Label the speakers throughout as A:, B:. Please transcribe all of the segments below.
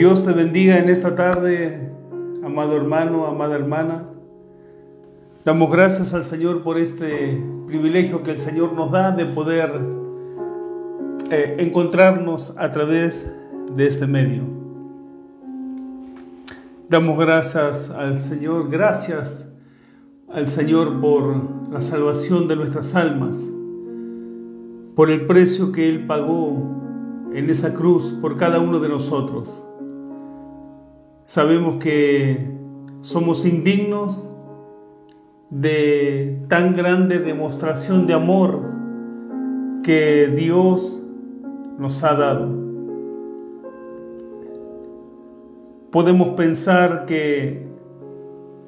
A: Dios te bendiga en esta tarde, amado hermano, amada hermana. Damos gracias al Señor por este privilegio que el Señor nos da de poder encontrarnos a través de este medio. Damos gracias al Señor por la salvación de nuestras almas, por el precio que Él pagó en esa cruz por cada uno de nosotros. Sabemos que somos indignos de tan grande demostración de amor que Dios nos ha dado. Podemos pensar que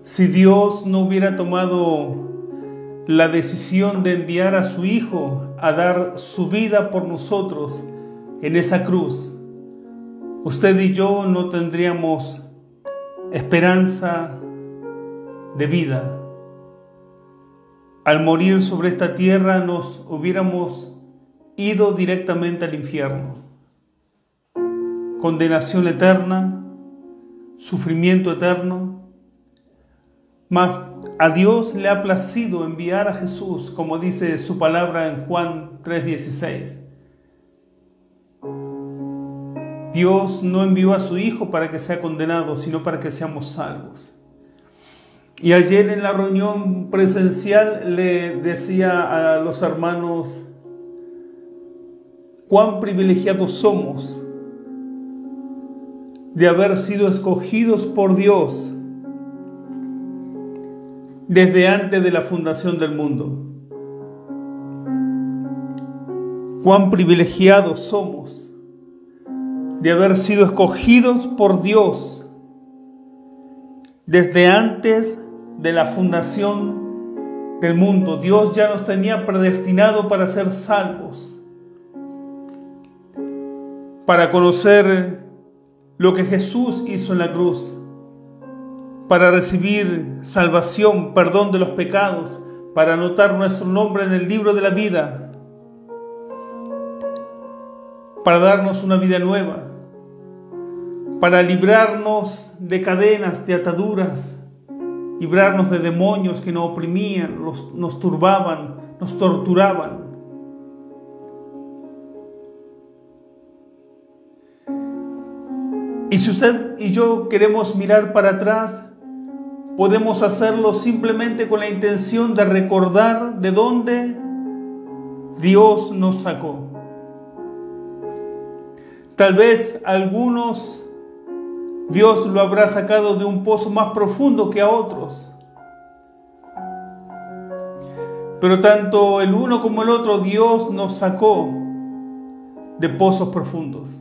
A: si Dios no hubiera tomado la decisión de enviar a su Hijo a dar su vida por nosotros en esa cruz, usted y yo no tendríamos esperanza de vida. Al morir sobre esta tierra nos hubiéramos ido directamente al infierno. Condenación eterna, sufrimiento eterno. Mas a Dios le ha placido enviar a Jesús, como dice su palabra en Juan 3:16. Dios no envió a su Hijo para que sea condenado, sino para que seamos salvos. Y ayer en la reunión presencial le decía a los hermanos cuán privilegiados somos de haber sido escogidos por Dios desde antes de la fundación del mundo. Cuán privilegiados somos de haber sido escogidos por Dios desde antes de la fundación del mundo. Dios ya nos tenía predestinado para ser salvos, para conocer lo que Jesús hizo en la cruz, para recibir salvación, perdón de los pecados, para anotar nuestro nombre en el libro de la vida, para darnos una vida nueva, para librarnos de cadenas, de ataduras, librarnos de demonios que nos oprimían, nos turbaban, nos torturaban. Y si usted y yo queremos mirar para atrás, podemos hacerlo simplemente con la intención de recordar de dónde Dios nos sacó. Tal vez algunos Dios lo habrá sacado de un pozo más profundo que a otros. Pero tanto el uno como el otro, Dios nos sacó de pozos profundos.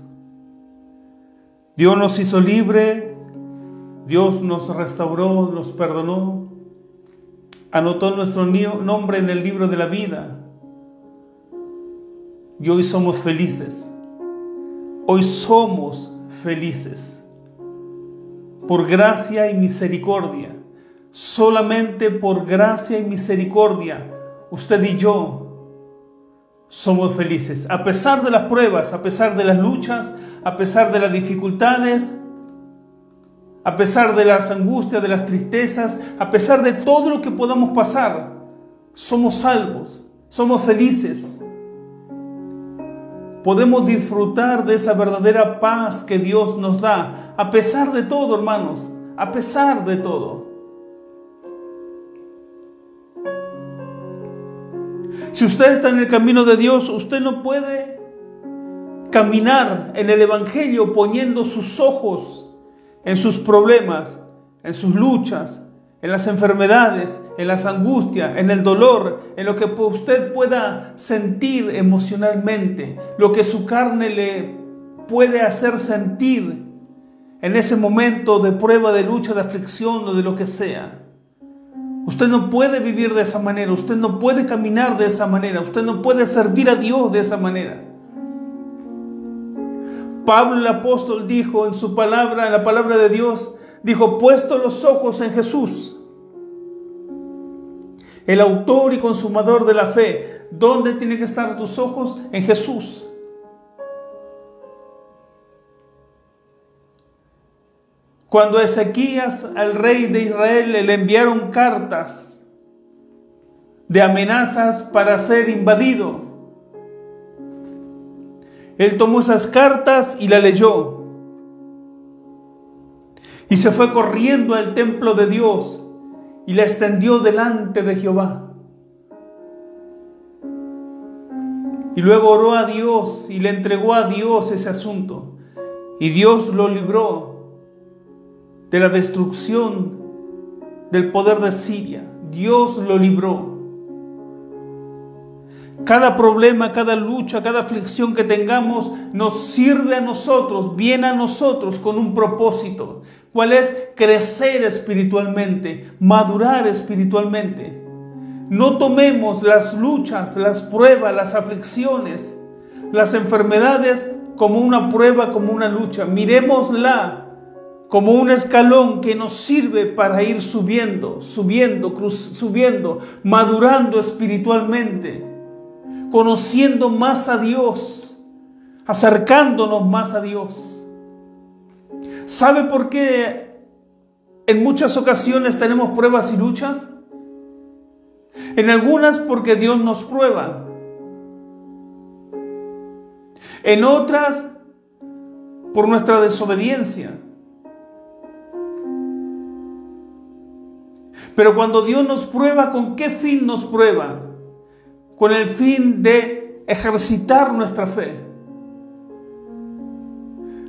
A: Dios nos hizo libre, Dios nos restauró, nos perdonó, anotó nuestro nombre en el libro de la vida. Y hoy somos felices. Hoy somos felices. Por gracia y misericordia, solamente por gracia y misericordia, usted y yo somos felices. A pesar de las pruebas, a pesar de las luchas, a pesar de las dificultades, a pesar de las angustias, de las tristezas, a pesar de todo lo que podamos pasar, somos salvos, somos felices. Podemos disfrutar de esa verdadera paz que Dios nos da, a pesar de todo, hermanos, a pesar de todo. Si usted está en el camino de Dios, usted no puede caminar en el Evangelio poniendo sus ojos en sus problemas, en sus luchas, en las enfermedades, en las angustias, en el dolor, en lo que usted pueda sentir emocionalmente, lo que su carne le puede hacer sentir en ese momento de prueba, de lucha, de aflicción o de lo que sea. Usted no puede vivir de esa manera, usted no puede caminar de esa manera, usted no puede servir a Dios de esa manera. Pablo el apóstol dijo en su palabra, en la palabra de Dios, dijo: puesto los ojos en Jesús, el autor y consumador de la fe. ¿Dónde tienen que estar tus ojos? En Jesús. Cuando a Ezequías, al rey de Israel, le enviaron cartas de amenazas para ser invadido, él tomó esas cartas y la leyó. Y se fue corriendo al templo de Dios y la extendió delante de Jehová. Y luego oró a Dios y le entregó a Dios ese asunto. Y Dios lo libró de la destrucción del poder de Siria. Dios lo libró. Cada problema, cada lucha, cada aflicción que tengamos nos sirve a nosotros, viene a nosotros con un propósito. ¿Cuál es? Crecer espiritualmente, madurar espiritualmente. No tomemos las luchas, las pruebas, las aflicciones, las enfermedades como una prueba, como una lucha. Miremosla como un escalón que nos sirve para ir subiendo, madurando espiritualmente, conociendo más a Dios, acercándonos más a Dios. ¿Sabe por qué en muchas ocasiones tenemos pruebas y luchas? En algunas porque Dios nos prueba. En otras por nuestra desobediencia. Pero cuando Dios nos prueba, ¿con qué fin nos prueba? Con el fin de ejercitar nuestra fe,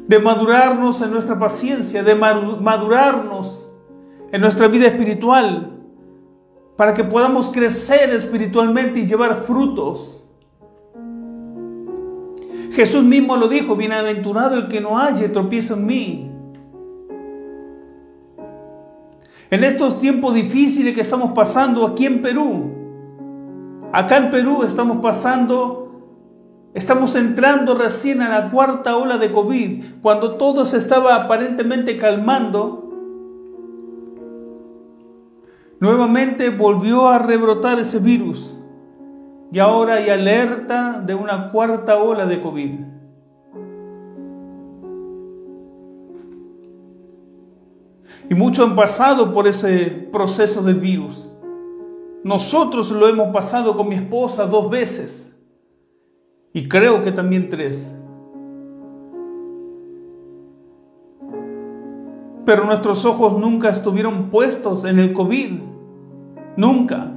A: de madurarnos en nuestra paciencia, de madurarnos en nuestra vida espiritual, para que podamos crecer espiritualmente y llevar frutos. Jesús mismo lo dijo: bienaventurado el que no halle tropiezo en mí. En estos tiempos difíciles que estamos pasando aquí en Perú, acá en Perú estamos entrando recién a la cuarta ola de COVID, cuando todo se estaba aparentemente calmando. Nuevamente volvió a rebrotar ese virus y ahora hay alerta de una cuarta ola de COVID. Y muchos han pasado por ese proceso del virus. Nosotros lo hemos pasado con mi esposa 2 veces y creo que también 3. Pero nuestros ojos nunca estuvieron puestos en el COVID. Nunca.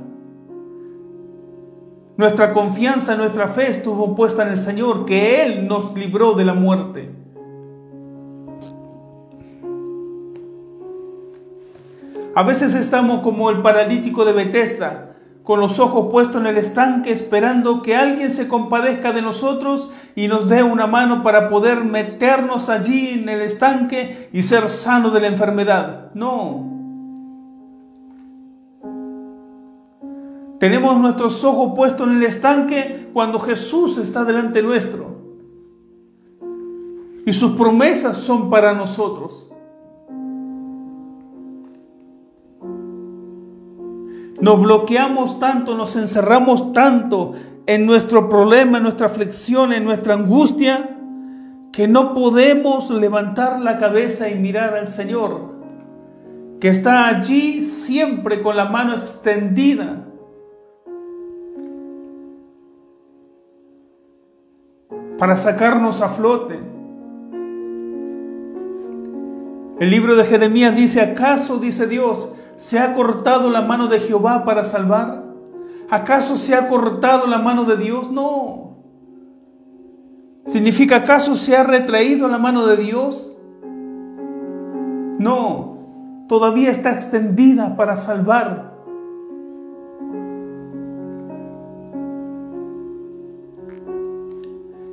A: Nuestra confianza, nuestra fe estuvo puesta en el Señor, que Él nos libró de la muerte. A veces estamos como el paralítico de Betesda, con los ojos puestos en el estanque, esperando que alguien se compadezca de nosotros y nos dé una mano para poder meternos allí en el estanque y ser sanos de la enfermedad. No. Tenemos nuestros ojos puestos en el estanque cuando Jesús está delante nuestro. Y sus promesas son para nosotros. Nos bloqueamos tanto, nos encerramos tanto en nuestro problema, en nuestra aflicción, en nuestra angustia, que no podemos levantar la cabeza y mirar al Señor, que está allí siempre con la mano extendida. Para sacarnos a flote. El libro de Jeremías dice: ¿acaso, dice Dios, se ha cortado la mano de Jehová para salvar? ¿Acaso se ha cortado la mano de Dios? No. ¿Significa acaso se ha retraído la mano de Dios? No. Todavía está extendida para salvar.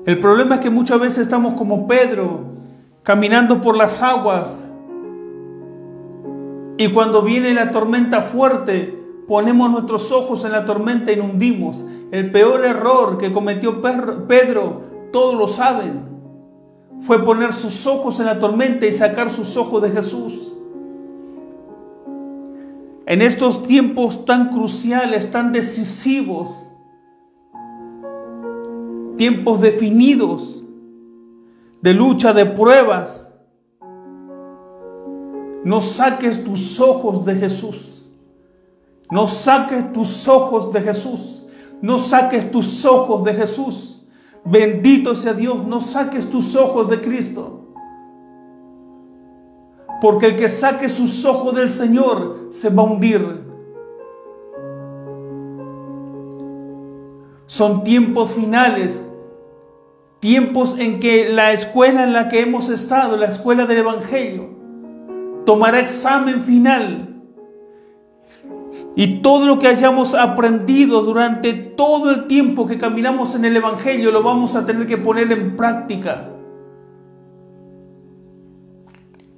A: El problema es que muchas veces estamos como Pedro, caminando por las aguas. Y cuando viene la tormenta fuerte, ponemos nuestros ojos en la tormenta y nos hundimos. El peor error que cometió Pedro, todos lo saben, fue poner sus ojos en la tormenta y sacar sus ojos de Jesús. En estos tiempos tan cruciales, tan decisivos, tiempos definidos, de lucha, de pruebas, No saques tus ojos de Jesús. No saques tus ojos de Jesús. No saques tus ojos de Jesús. Bendito sea Dios, no saques tus ojos de Cristo. Porque el que saque sus ojos del Señor se va a hundir. Son tiempos finales, tiempos en que la escuela en la que hemos estado, la escuela del Evangelio, tomará examen final. Y todo lo que hayamos aprendido durante todo el tiempo que caminamos en el Evangelio lo vamos a tener que poner en práctica.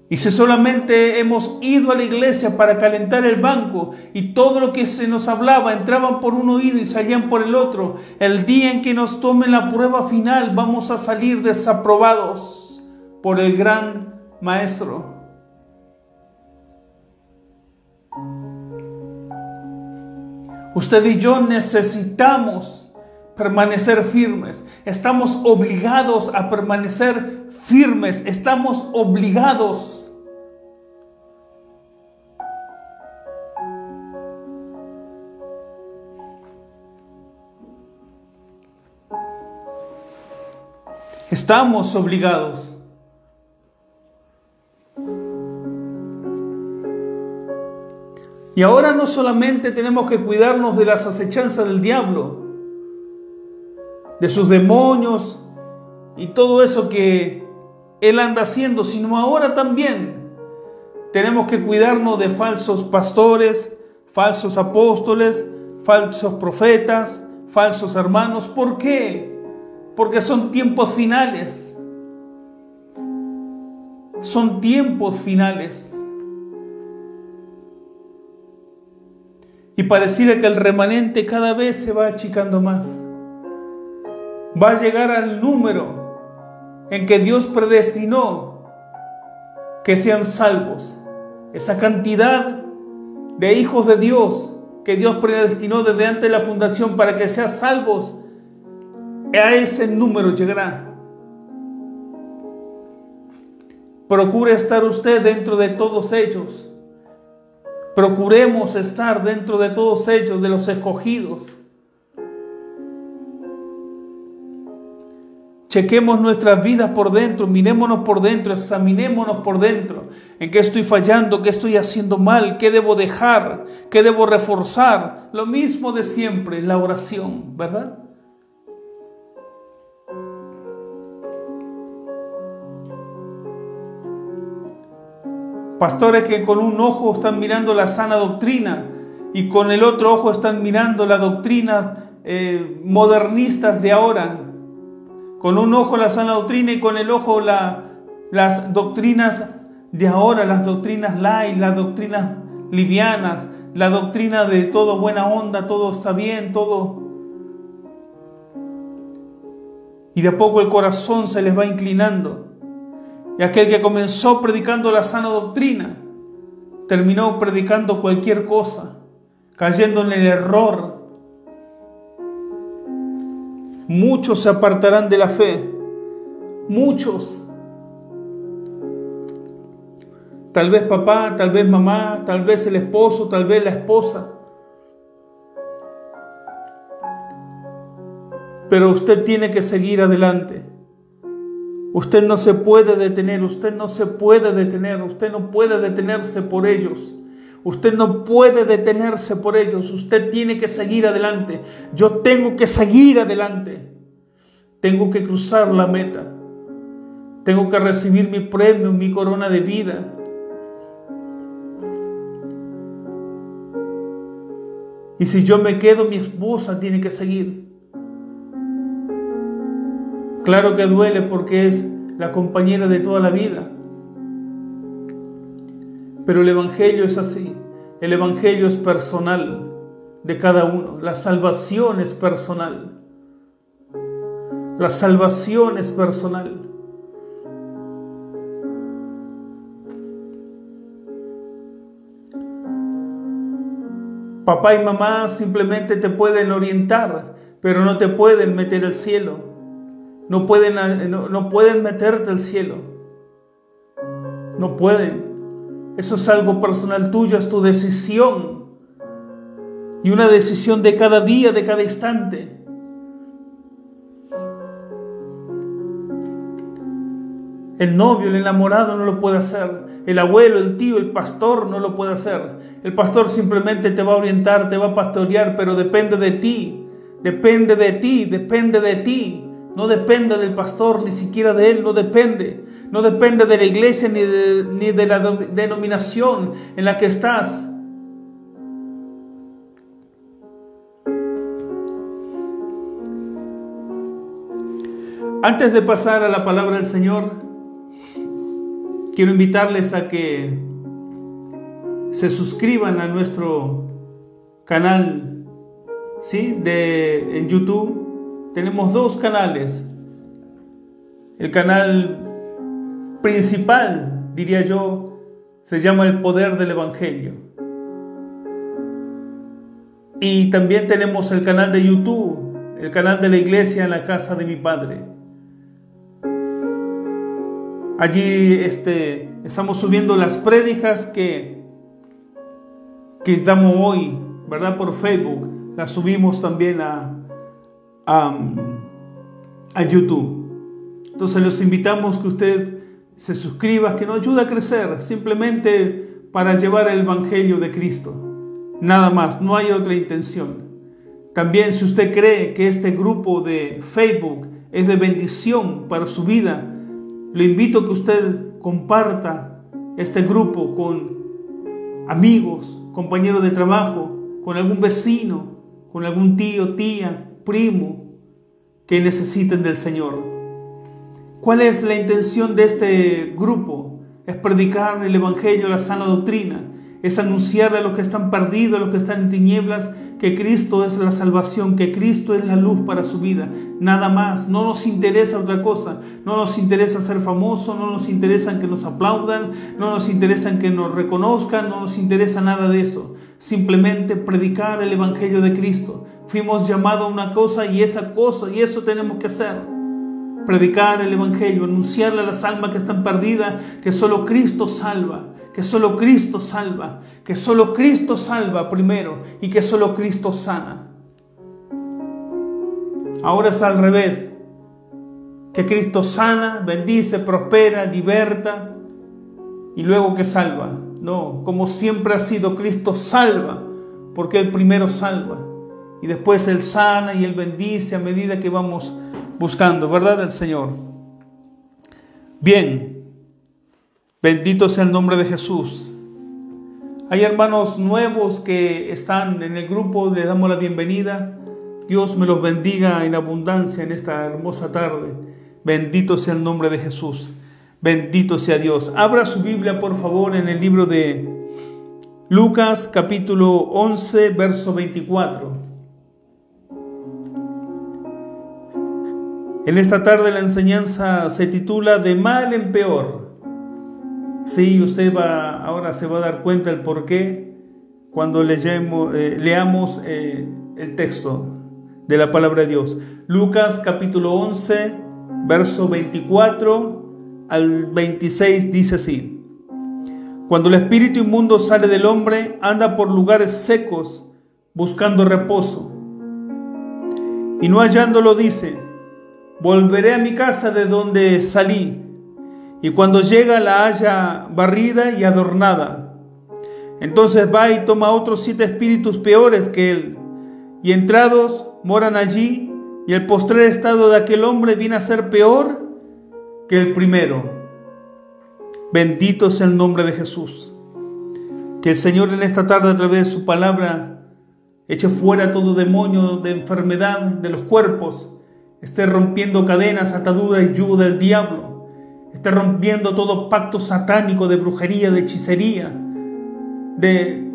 A: Y si solamente hemos ido a la iglesia para calentar el banco y todo lo que se nos hablaba entraban por un oído y salían por el otro, el día en que nos tomen la prueba final vamos a salir desaprobados por el gran Maestro. Usted y yo necesitamos permanecer firmes. Estamos obligados a permanecer firmes. Estamos obligados. Estamos obligados. Y ahora no solamente tenemos que cuidarnos de las acechanzas del diablo, de sus demonios y todo eso que él anda haciendo, sino ahora también tenemos que cuidarnos de falsos pastores, falsos apóstoles, falsos profetas, falsos hermanos. ¿Por qué? Porque son tiempos finales. Son tiempos finales. Y pareciera que el remanente cada vez se va achicando más. Va a llegar al número en que Dios predestinó que sean salvos. Esa cantidad de hijos de Dios que Dios predestinó desde antes de la fundación para que sean salvos, a ese número llegará. Procure estar usted dentro de todos ellos. Procuremos estar dentro de todos ellos, de los escogidos. Chequemos nuestras vidas por dentro, mirémonos por dentro, examinémonos por dentro. ¿En qué estoy fallando? ¿Qué estoy haciendo mal? ¿Qué debo dejar? ¿Qué debo reforzar? Lo mismo de siempre, la oración, ¿verdad? Pastores que con un ojo están mirando la sana doctrina y con el otro ojo están mirando las doctrinas modernistas de ahora. Con un ojo la sana doctrina y con el ojo las doctrinas de ahora, las doctrinas light, las doctrinas livianas, la doctrina de todo buena onda, todo está bien, todo. Y de a poco el corazón se les va inclinando. Y aquel que comenzó predicando la sana doctrina, terminó predicando cualquier cosa, cayendo en el error. Muchos se apartarán de la fe, muchos. Tal vez papá, tal vez mamá, tal vez el esposo, tal vez la esposa. Pero usted tiene que seguir adelante. Usted no se puede detener, usted no se puede detener, usted no puede detenerse por ellos. Usted no puede detenerse por ellos, usted tiene que seguir adelante. Yo tengo que seguir adelante. Tengo que cruzar la meta. Tengo que recibir mi premio, mi corona de vida. Y si yo me quedo, mi esposa tiene que seguir. Claro que duele porque es la compañera de toda la vida. Pero el Evangelio es así. El Evangelio es personal de cada uno. La salvación es personal. La salvación es personal. Papá y mamá simplemente te pueden orientar, pero no te pueden meter al cielo. No pueden meterte al cielo. No pueden. Eso es algo personal tuyo, es tu decisión. Y una decisión de cada día, de cada instante. El novio, el enamorado no lo puede hacer. El abuelo, el tío, el pastor no lo puede hacer. El pastor simplemente te va a orientar, te va a pastorear, pero depende de ti. Depende de ti, depende de ti. No depende del pastor, ni siquiera de él, no depende. No depende de la iglesia ni de la denominación en la que estás. Antes de pasar a la palabra del Señor, quiero invitarles a que se suscriban a nuestro canal, ¿sí? En YouTube. Tenemos dos canales. El canal principal, diría yo, se llama El Poder del Evangelio. Y también tenemos el canal de YouTube, el canal de la iglesia en la casa de mi Padre. Allí estamos subiendo las prédicas que damos hoy, ¿verdad? Por Facebook. Las subimos también a YouTube. Entonces los invitamos que usted se suscriba, que nos ayude a crecer, simplemente para llevar el Evangelio de Cristo. Nada más, no hay otra intención. También si usted cree que este grupo de Facebook es de bendición para su vida, le invito a que usted comparta este grupo con amigos, compañeros de trabajo, con algún vecino, con algún tío, tía, primo que necesiten del Señor. ¿Cuál es la intención de este grupo? Es predicar el Evangelio, la sana doctrina. Es anunciarle a los que están perdidos, a los que están en tinieblas, que Cristo es la salvación, que Cristo es la luz para su vida. Nada más. No nos interesa otra cosa. No nos interesa ser famosos, no nos interesa que nos aplaudan, no nos interesa que nos reconozcan, no nos interesa nada de eso. Simplemente predicar el Evangelio de Cristo. Fuimos llamados a una cosa y eso tenemos que hacer. Predicar el Evangelio, anunciarle a las almas que están perdidas que solo Cristo salva, que solo Cristo salva, que solo Cristo salva primero y que solo Cristo sana. Ahora es al revés, que Cristo sana, bendice, prospera, liberta y luego que salva. No, como siempre ha sido, Cristo salva porque Él primero salva y después Él sana y Él bendice a medida que vamos buscando, ¿verdad? El Señor. Bien, bendito sea el nombre de Jesús. Hay hermanos nuevos que están en el grupo, les damos la bienvenida. Dios me los bendiga en abundancia en esta hermosa tarde. Bendito sea el nombre de Jesús. Bendito sea Dios. Abra su Biblia, por favor, en el libro de Lucas, capítulo 11, verso 24. En esta tarde la enseñanza se titula De mal en peor. Sí, usted ahora se va a dar cuenta el por qué cuando leamos el texto de la palabra de Dios. Lucas capítulo 11, verso 24 al 26 dice así: Cuando el espíritu inmundo sale del hombre, anda por lugares secos buscando reposo, y no hallándolo dice: volveré a mi casa de donde salí. Y cuando llega la halla barrida y adornada. Entonces va y toma otros 7 espíritus peores que él, y entrados moran allí, y el postrer estado de aquel hombre viene a ser peor que el primero. Bendito sea el nombre de Jesús. Que el Señor en esta tarde, a través de su palabra, eche fuera todo demonio de enfermedad de los cuerpos, esté rompiendo cadenas, ataduras y yugo del diablo, esté rompiendo todo pacto satánico de brujería, de hechicería, de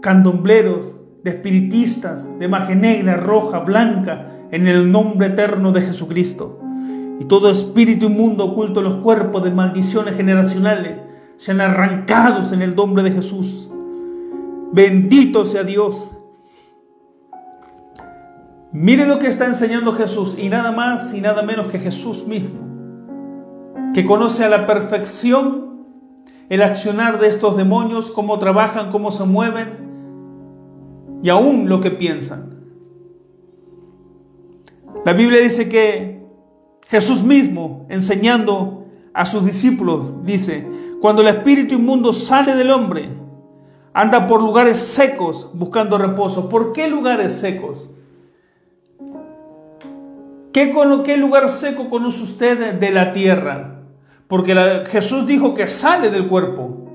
A: candombleros, de espiritistas, de magia negra, roja, blanca, en el nombre eterno de Jesucristo. Y todo espíritu inmundo oculto en los cuerpos de maldiciones generacionales sean arrancados en el nombre de Jesús. Bendito sea Dios. Mire lo que está enseñando Jesús, y nada más y nada menos que Jesús mismo, que conoce a la perfección el accionar de estos demonios, cómo trabajan, cómo se mueven y aún lo que piensan. La Biblia dice que Jesús mismo, enseñando a sus discípulos, dice: cuando el espíritu inmundo sale del hombre, anda por lugares secos buscando reposo. ¿Por qué lugares secos? ¿Qué lugar seco conoce usted de la tierra? Porque Jesús dijo que sale del cuerpo.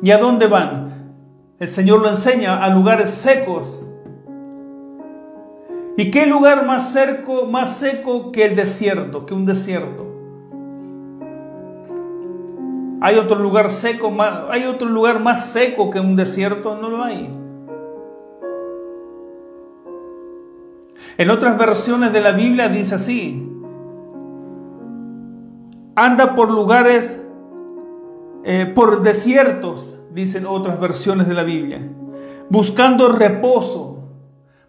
A: ¿Y a dónde van? El Señor lo enseña: a lugares secos. ¿Y qué lugar más seco que el desierto, que un desierto? ¿Hay otro lugar seco, hay otro lugar más seco que un desierto? No lo hay. En otras versiones de la Biblia dice así: anda por lugares, por desiertos, dicen otras versiones de la Biblia, buscando reposo,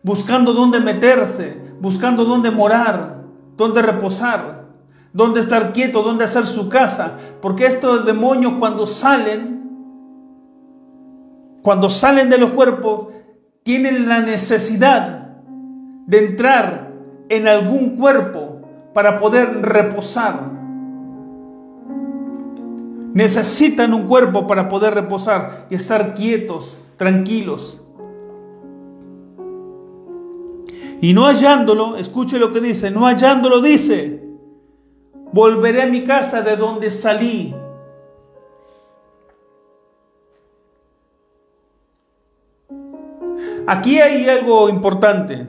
A: buscando dónde meterse, buscando dónde morar, dónde reposar, dónde estar quieto, dónde hacer su casa. Porque estos demonios cuando salen de los cuerpos, tienen la necesidad de entrar en algún cuerpo para poder reposar. Necesitan un cuerpo para poder reposar y estar quietos, tranquilos. Y no hallándolo, escuche lo que dice, no hallándolo dice: volveré a mi casa de donde salí. Aquí hay algo importante.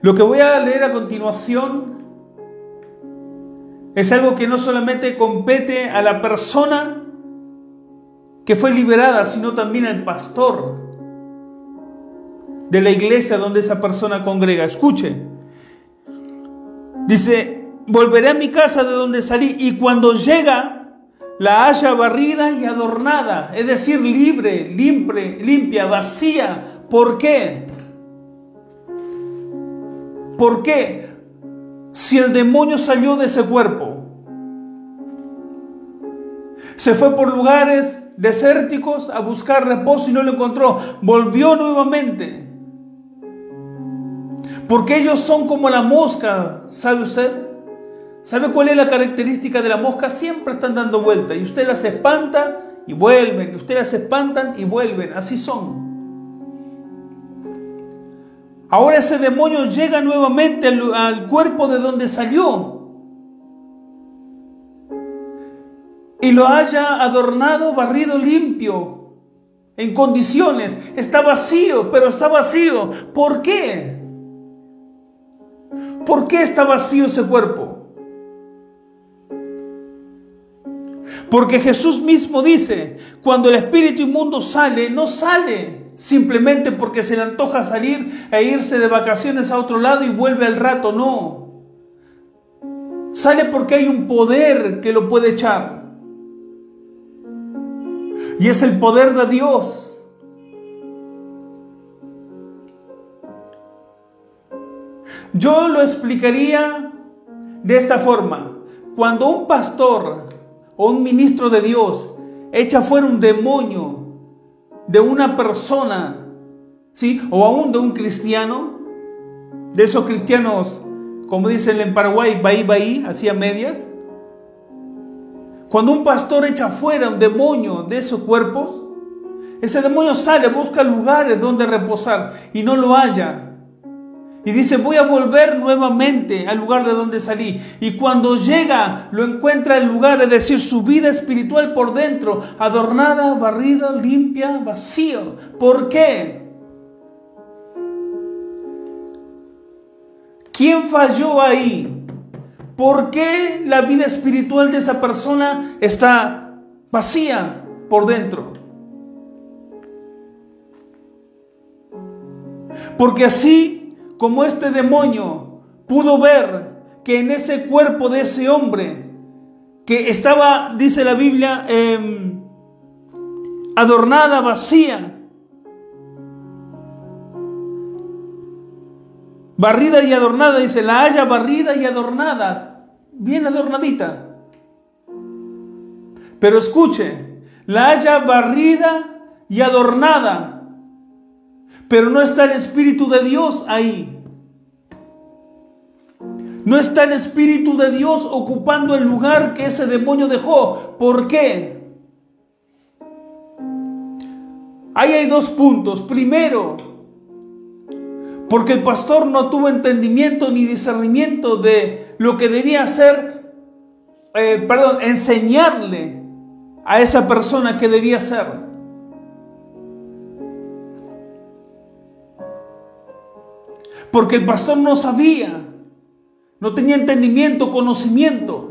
A: Lo que voy a leer a continuación es algo que no solamente compete a la persona que fue liberada, sino también al pastor de la iglesia donde esa persona congrega. Escuche. Dice: volveré a mi casa de donde salí, y cuando llega, la haya barrida y adornada, es decir, libre, limpia, vacía. ¿Por qué? ¿Por qué? Si el demonio salió de ese cuerpo, se fue por lugares desérticos a buscar reposo y no lo encontró, volvió nuevamente. Porque ellos son como la mosca, ¿sabe usted? ¿Sabe cuál es la característica de la mosca? Siempre están dando vueltas y usted las espanta y vuelven, y usted las espantan y vuelven, así son. Ahora ese demonio llega nuevamente al cuerpo de donde salió y lo haya adornado, barrido, limpio, en condiciones. Está vacío, pero está vacío. ¿Por qué? ¿Por qué está vacío ese cuerpo? Porque Jesús mismo dice: cuando el espíritu inmundo sale, no sale simplemente porque se le antoja salir e irse de vacaciones a otro lado y vuelve al rato. No. Sale porque hay un poder que lo puede echar. Y es el poder de Dios. Yo lo explicaría de esta forma: cuando un pastor o un ministro de Dios echa fuera un demonio de una persona, ¿sí?, o aún de un cristiano, de esos cristianos, como dicen en Paraguay, baí, así a medias. Cuando un pastor echa fuera un demonio de esos cuerpos, ese demonio sale, busca lugares donde reposar y no lo halla. Y dice: voy a volver nuevamente al lugar de donde salí. Y cuando llega, lo encuentra en lugar, es decir, su vida espiritual por dentro, adornada, barrida, limpia, vacío. ¿Por qué? ¿Quién falló ahí? ¿Por qué la vida espiritual de esa persona está vacía por dentro? Porque así como este demonio pudo ver que en ese cuerpo de ese hombre que estaba, dice la Biblia, adornada, vacía, barrida y adornada, dice, la haya barrida y adornada, bien adornadita. Pero escuche, la haya barrida y adornada, pero no está el Espíritu de Dios ahí. No está el Espíritu de Dios ocupando el lugar que ese demonio dejó. ¿Por qué? Ahí hay dos puntos. Primero, porque el pastor no tuvo entendimiento ni discernimiento de lo que debía hacer, enseñarle a esa persona que debía hacer. Porque el pastor no sabía, no tenía entendimiento, conocimiento.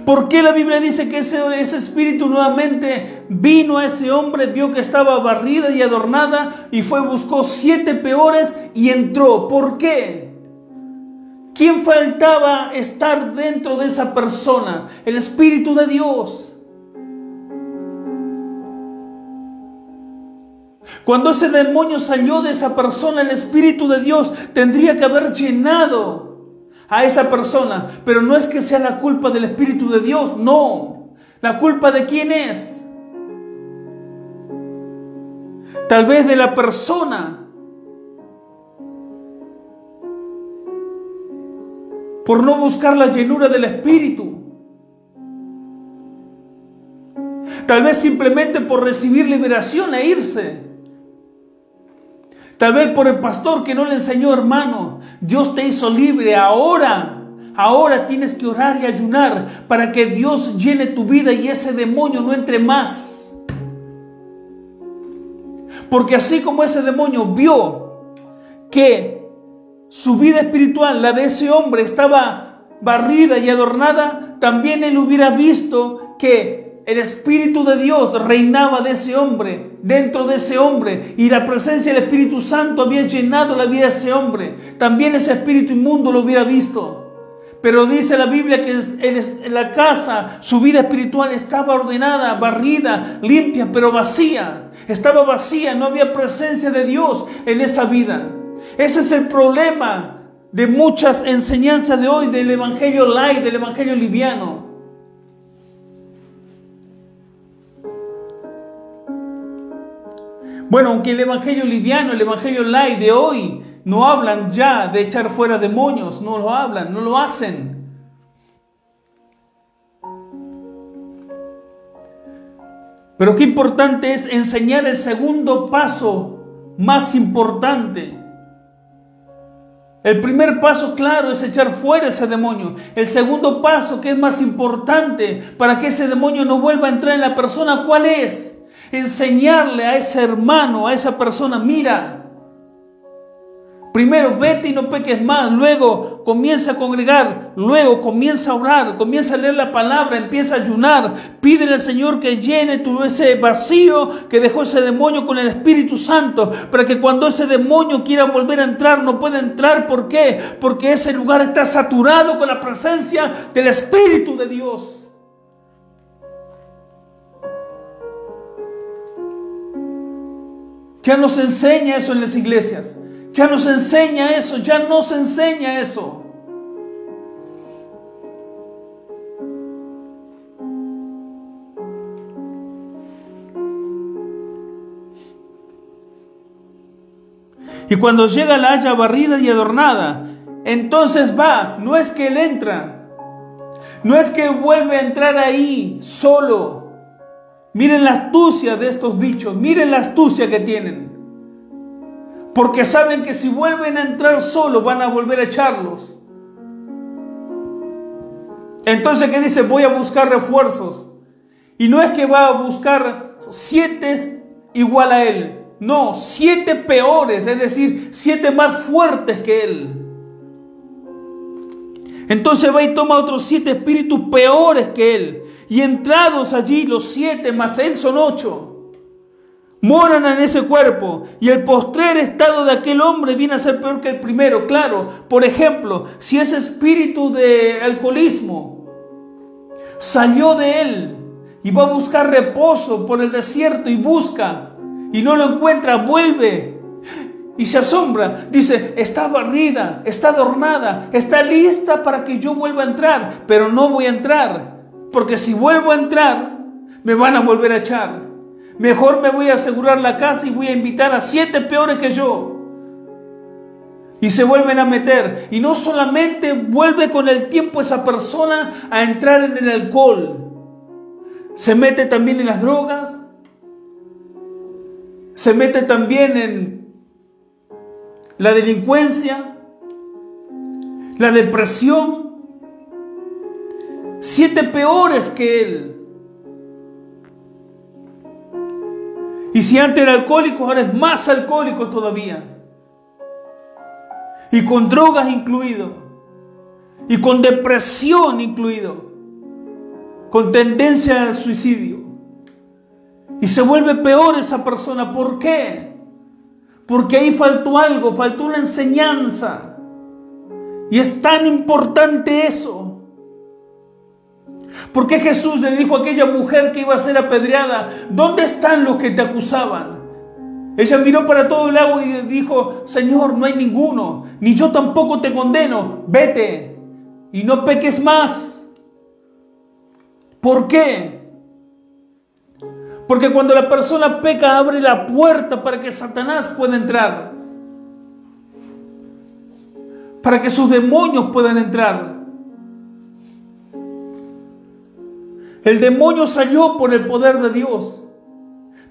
A: ¿Por qué la Biblia dice que ese espíritu nuevamente vino a ese hombre, vio que estaba barrida y adornada y buscó 7 peores y entró? ¿Por qué? ¿Quién faltaba estar dentro de esa persona? El Espíritu de Dios. Cuando ese demonio salió de esa persona, el Espíritu de Dios tendría que haber llenado a esa persona. Pero no es que sea la culpa del Espíritu de Dios, no. ¿La culpa de quién es? Tal vez de la persona. Por no buscar la llenura del Espíritu. Tal vez simplemente por recibir liberación e irse. Tal vez por el pastor que no le enseñó, hermano, Dios te hizo libre ahora. Ahora tienes que orar y ayunar para que Dios llene tu vida y ese demonio no entre más. Porque así como ese demonio vio que su vida espiritual, la de ese hombre, estaba barrida y adornada, también él hubiera visto que el Espíritu de Dios reinaba de ese hombre, dentro de ese hombre, y la presencia del Espíritu Santo había llenado la vida de ese hombre. También ese espíritu inmundo lo hubiera visto. Pero dice la Biblia que en la casa, su vida espiritual estaba ordenada, barrida, limpia, pero vacía. Estaba vacía, no había presencia de Dios en esa vida. Ese es el problema de muchas enseñanzas de hoy, del evangelio light, del evangelio liviano. Bueno, aunque el evangelio liviano, el evangelio light de hoy no hablan ya de echar fuera demonios, no lo hablan, no lo hacen. Pero qué importante es enseñar el segundo paso más importante. El primer paso, claro, es echar fuera ese demonio. El segundo paso, que es más importante para que ese demonio no vuelva a entrar en la persona, ¿cuál es? Enseñarle a ese hermano, a esa persona, mira, primero vete y no peques más, luego comienza a congregar, luego comienza a orar, comienza a leer la palabra, empieza a ayunar, pídele al Señor que llene todo ese vacío que dejó ese demonio con el Espíritu Santo, para que cuando ese demonio quiera volver a entrar, no pueda entrar. ¿Por qué? Porque ese lugar está saturado con la presencia del Espíritu de Dios. Ya no se enseña eso en las iglesias. Ya no se enseña eso. Ya no se enseña eso. Y cuando llega la haya barrida y adornada, entonces va. No es que él entra. No es que vuelve a entrar ahí solo. Miren la astucia de estos bichos, miren la astucia que tienen. Porque saben que si vuelven a entrar solos van a volver a echarlos. Entonces, ¿qué dice? Voy a buscar refuerzos. Y no es que va a buscar 7 igual a él. No, 7 peores, es decir, 7 más fuertes que él. Entonces va y toma otros 7 espíritus peores que él. Y entrados allí los 7 más él son 8. Moran en ese cuerpo. Y el postrer estado de aquel hombre viene a ser peor que el primero. Claro, por ejemplo, si ese espíritu de alcoholismo salió de él y va a buscar reposo por el desierto y busca y no lo encuentra, vuelve y se asombra. Dice, está barrida, está adornada, está lista para que yo vuelva a entrar, pero no voy a entrar. porque si vuelvo a entrar, me van a volver a echar. Mejor me voy a asegurar la casa y voy a invitar a 7 peores que yo. Y se vuelven a meter. Y no solamente vuelve con el tiempo esa persona a entrar en el alcohol. Se mete también en las drogas. Se mete también en la delincuencia, la depresión. 7 peores que él. Y si antes era alcohólico, ahora es más alcohólico todavía. Y con drogas incluido. Y con depresión incluido. Con tendencia al suicidio. Y se vuelve peor esa persona. ¿Por qué? Porque ahí faltó algo, faltó una enseñanza. Y es tan importante eso. ¿Por qué Jesús le dijo a aquella mujer que iba a ser apedreada: ¿dónde están los que te acusaban? Ella miró para todo el lago y dijo: Señor, no hay ninguno, ni yo tampoco te condeno, vete y no peques más. ¿Por qué? Porque cuando la persona peca, abre la puerta para que Satanás pueda entrar, para que sus demonios puedan entrar. El demonio salió por el poder de Dios,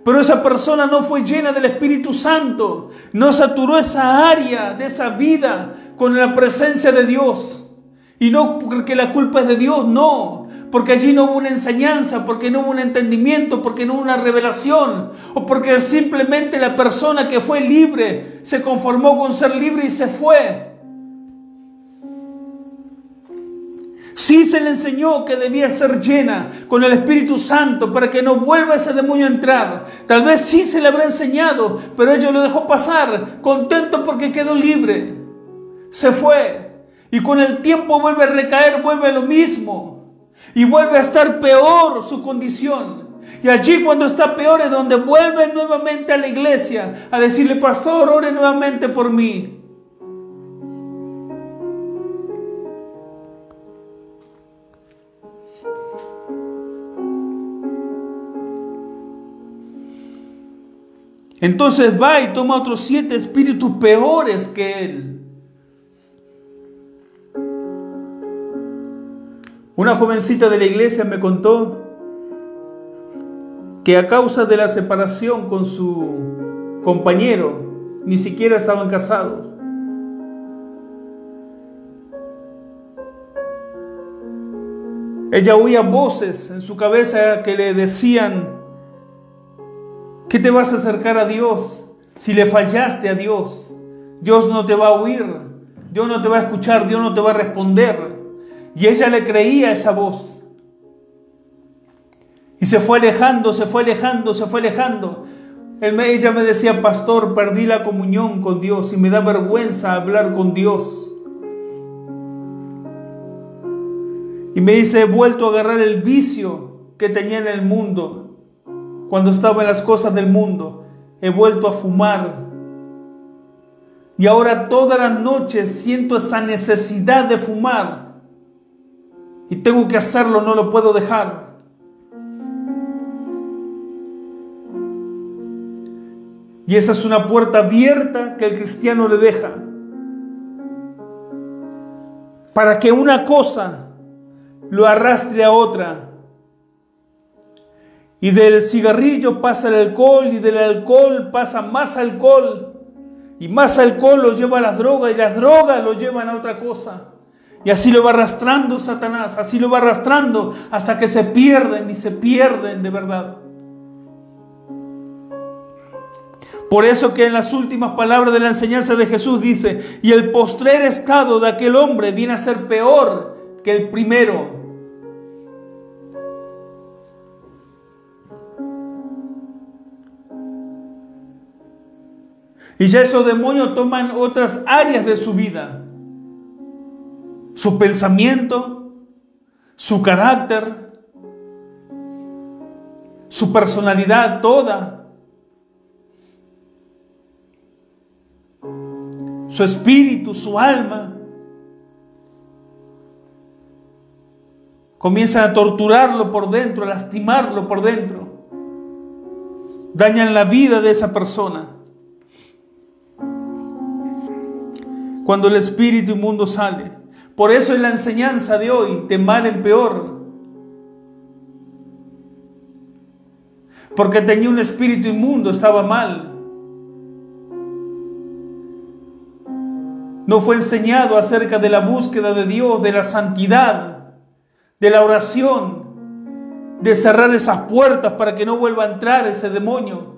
A: pero esa persona no fue llena del Espíritu Santo, no saturó esa área de esa vida con la presencia de Dios. Y no porque la culpa es de Dios, no, porque allí no hubo una enseñanza, porque no hubo un entendimiento, porque no hubo una revelación, o porque simplemente la persona que fue libre se conformó con ser libre y se fue. Sí se le enseñó que debía ser llena con el Espíritu Santo para que no vuelva ese demonio a entrar. Tal vez sí se le habrá enseñado, pero ella lo dejó pasar, contento porque quedó libre. Se fue. Y con el tiempo vuelve a recaer, vuelve a lo mismo. Y vuelve a estar peor su condición. Y allí cuando está peor es donde vuelve nuevamente a la iglesia a decirle: pastor, ore nuevamente por mí. Entonces va y toma otros 7 espíritus peores que él. Una jovencita de la iglesia me contó que a causa de la separación con su compañero, ni siquiera estaban casados, ella oía voces en su cabeza que le decían: ¿qué te vas a acercar a Dios si le fallaste a Dios? Dios no te va a oír, Dios no te va a escuchar, Dios no te va a responder. Y ella le creía esa voz. Y se fue alejando, se fue alejando, se fue alejando. Ella me decía: pastor, perdí la comunión con Dios y me da vergüenza hablar con Dios. Y me dice: he vuelto a agarrar el vicio que tenía en el mundo. Cuando estaba en las cosas del mundo, he vuelto a fumar. Y ahora todas las noches siento esa necesidad de fumar. Y tengo que hacerlo, no lo puedo dejar. Y esa es una puerta abierta que el cristiano le deja. Para que una cosa lo arrastre a otra. Y del cigarrillo pasa el alcohol, y del alcohol pasa más alcohol, y más alcohol lo lleva a las drogas, y las drogas lo llevan a otra cosa. Y así lo va arrastrando Satanás, así lo va arrastrando hasta que se pierden y se pierden de verdad. Por eso que en las últimas palabras de la enseñanza de Jesús dice: y el postrer estado de aquel hombre viene a ser peor que el primero. Y ya esos demonios toman otras áreas de su vida. Su pensamiento, su carácter, su personalidad toda. Su espíritu, su alma. Comienzan a torturarlo por dentro, a lastimarlo por dentro. Dañan la vida de esa persona. Cuando el espíritu inmundo sale. Por eso es la enseñanza de hoy, de mal en peor. Porque tenía un espíritu inmundo, estaba mal. No fue enseñado acerca de la búsqueda de Dios, de la santidad, de la oración, de cerrar esas puertas para que no vuelva a entrar ese demonio.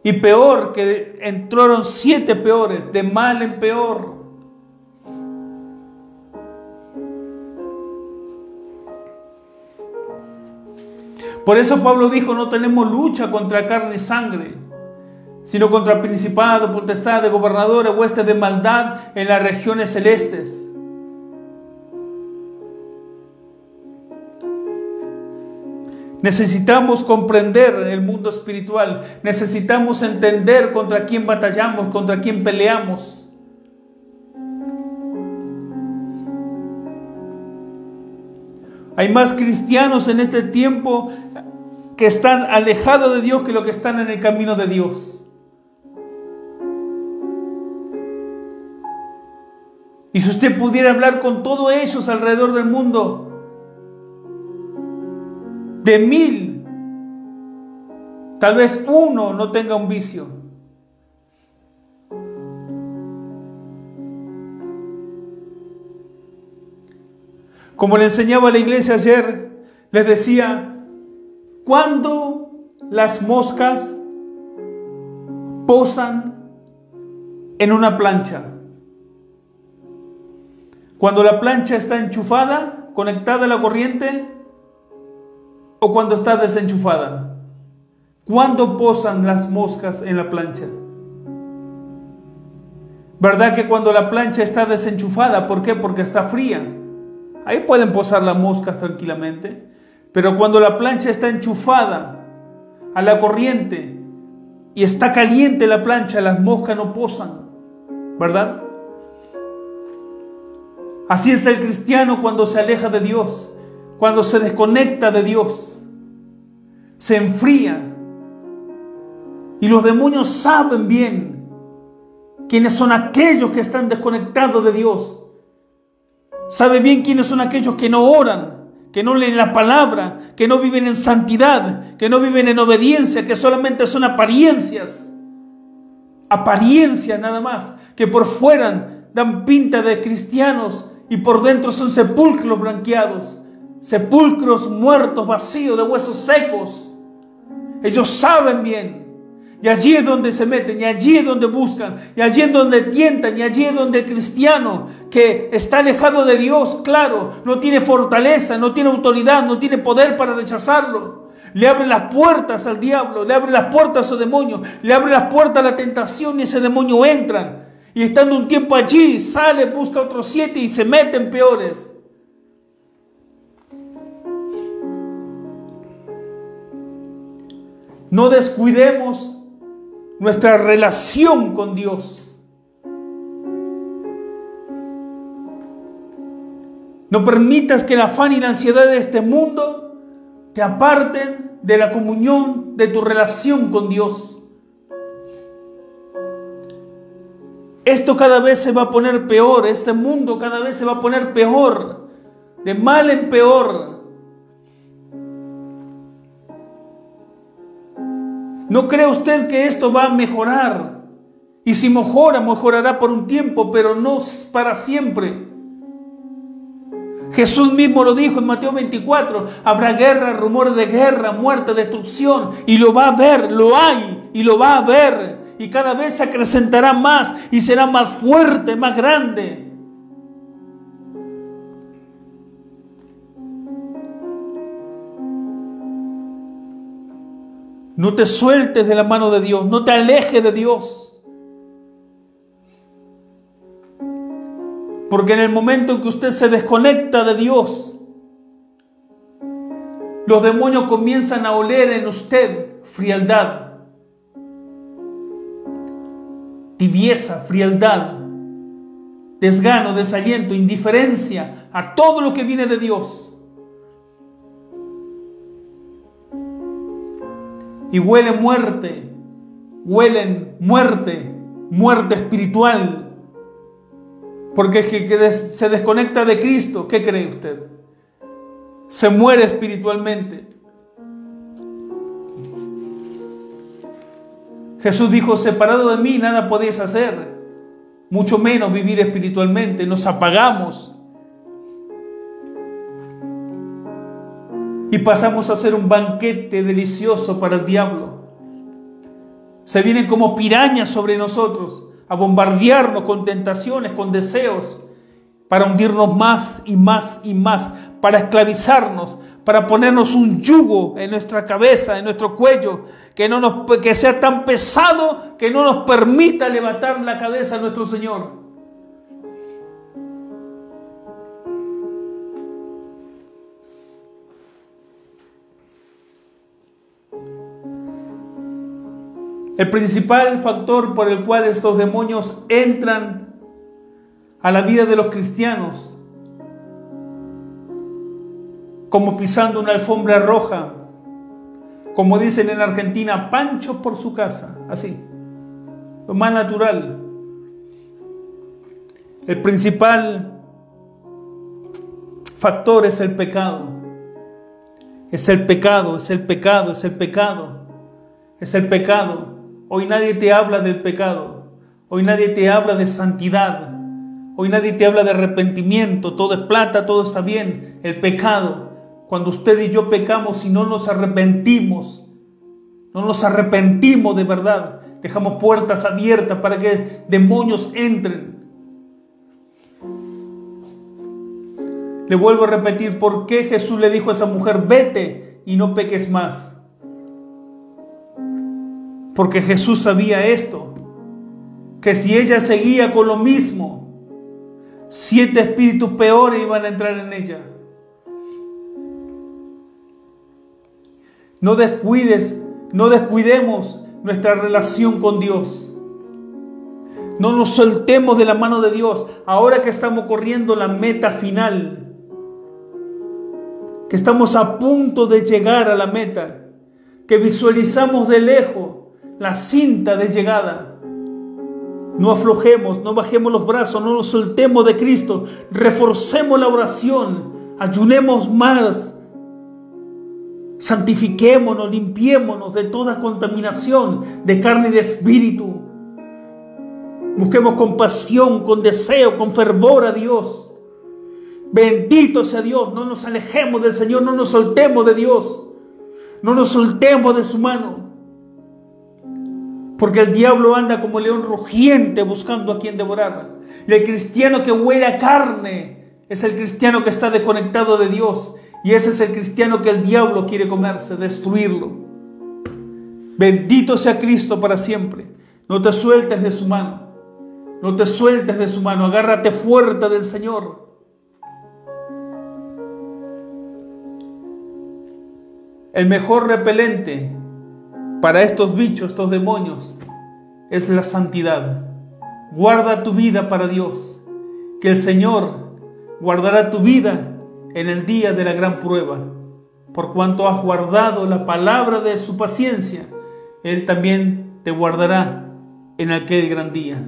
A: Y peor, que entraron 7 peores, de mal en peor. Por eso Pablo dijo, no tenemos lucha contra carne y sangre, sino contra principados, potestades, gobernadores, huestes de maldad en las regiones celestes. Necesitamos comprender el mundo espiritual. Necesitamos entender contra quién batallamos, contra quién peleamos. Hay más cristianos en este tiempo que están alejados de Dios que los que están en el camino de Dios. Y si usted pudiera hablar con todos ellos alrededor del mundo, de 1000, tal vez 1 no tenga un vicio. Como le enseñaba a la iglesia ayer, les decía, cuando las moscas posan en una plancha, cuando la plancha está enchufada, conectada a la corriente, o cuando está desenchufada. ¿Cuándo posan las moscas en la plancha? ¿Verdad que cuando la plancha está desenchufada? ¿Por qué? Porque está fría. Ahí pueden posar las moscas tranquilamente. Pero cuando la plancha está enchufada a la corriente y está caliente la plancha, las moscas no posan. ¿Verdad? Así es el cristiano cuando se aleja de Dios. Cuando se desconecta de Dios, se enfría. Y los demonios saben bien quiénes son aquellos que están desconectados de Dios. Sabe bien quiénes son aquellos que no oran, que no leen la palabra, que no viven en santidad, que no viven en obediencia, que solamente son apariencias. Apariencias nada más, que por fuera dan pinta de cristianos y por dentro son sepulcros blanqueados. Sepulcros muertos, vacíos, de huesos secos. Ellos saben bien. Y allí es donde se meten, y allí es donde buscan, y allí es donde tientan, y allí es donde el cristiano que está alejado de Dios, claro, no tiene fortaleza, no tiene autoridad, no tiene poder para rechazarlo. Le abre las puertas al diablo, le abre las puertas a su demonio, le abre las puertas a la tentación y ese demonio entra. Y estando un tiempo allí, sale, busca otros 7 y se meten peores. No descuidemos nuestra relación con Dios. No permitas que el afán y la ansiedad de este mundo te aparten de la comunión de tu relación con Dios. Esto cada vez se va a poner peor, este mundo cada vez se va a poner peor, de mal en peor. ¿No cree usted que esto va a mejorar? Y si mejora, mejorará por un tiempo, pero no para siempre. Jesús mismo lo dijo en Mateo 24. Habrá guerra, rumores de guerra, muerte, destrucción. Y lo va a ver, lo hay y lo va a ver. Y cada vez se acrecentará más y será más fuerte, más grande. No te sueltes de la mano de Dios, no te alejes de Dios. Porque en el momento en que usted se desconecta de Dios, los demonios comienzan a oler en usted frialdad, tibieza, frialdad. desgano, desaliento, indiferencia a todo lo que viene de Dios. Y huelen muerte, muerte espiritual. Porque el que se desconecta de Cristo, ¿qué cree usted? Se muere espiritualmente. Jesús dijo, separado de mí nada podéis hacer, mucho menos vivir espiritualmente. Nos apagamos y pasamos a ser un banquete delicioso para el diablo. Se vienen como pirañas sobre nosotros a bombardearnos con tentaciones, con deseos, para hundirnos más y más y más, para esclavizarnos, para ponernos un yugo en nuestra cabeza, en nuestro cuello, que sea tan pesado que no nos permita levantar la cabeza a nuestro Señor. El principal factor por el cual estos demonios entran a la vida de los cristianos, como pisando una alfombra roja, como dicen en Argentina, pancho por su casa, así, lo más natural. El principal factor es el pecado. Es el pecado, es el pecado, es el pecado, es el pecado. Hoy nadie te habla del pecado. Hoy nadie te habla de santidad. Hoy nadie te habla de arrepentimiento. Todo es plata, todo está bien. El pecado. Cuando usted y yo pecamos y no nos arrepentimos de verdad, dejamos puertas abiertas para que demonios entren. Le vuelvo a repetir, ¿por qué Jesús le dijo a esa mujer, vete y no peques más? Porque Jesús sabía esto, que si ella seguía con lo mismo, 7 espíritus peores iban a entrar en ella. No descuidemos nuestra relación con Dios. No nos soltemos de la mano de Dios. Ahora que estamos corriendo la meta final, que estamos a punto de llegar a la meta, que visualizamos de lejos la cinta de llegada, no aflojemos, no bajemos los brazos, no nos soltemos de Cristo, reforcemos la oración, ayunemos más, santifiquémonos, limpiémonos de toda contaminación de carne y de espíritu. Busquemos con pasión, con deseo, con fervor a Dios. Bendito sea Dios. No nos alejemos del Señor, no nos soltemos de Dios, no nos soltemos de su mano. Porque el diablo anda como león rugiente buscando a quien devorar. Y el cristiano que huele a carne es el cristiano que está desconectado de Dios. Y ese es el cristiano que el diablo quiere comerse, destruirlo. Bendito sea Cristo para siempre. No te sueltes de su mano. No te sueltes de su mano. Agárrate fuerte del Señor. El mejor repelente para estos bichos, estos demonios, es la santidad. Guarda tu vida para Dios, que el Señor guardará tu vida en el día de la gran prueba. Por cuanto has guardado la palabra de su paciencia, Él también te guardará en aquel gran día.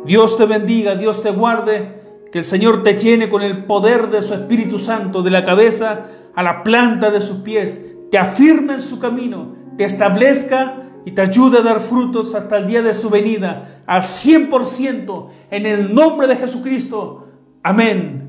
A: Dios te bendiga, Dios te guarde, que el Señor te llene con el poder de su Espíritu Santo, de la cabeza a la planta de sus pies, te afirme en su camino, te establezca y te ayude a dar frutos hasta el día de su venida al 100%, en el nombre de Jesucristo. Amén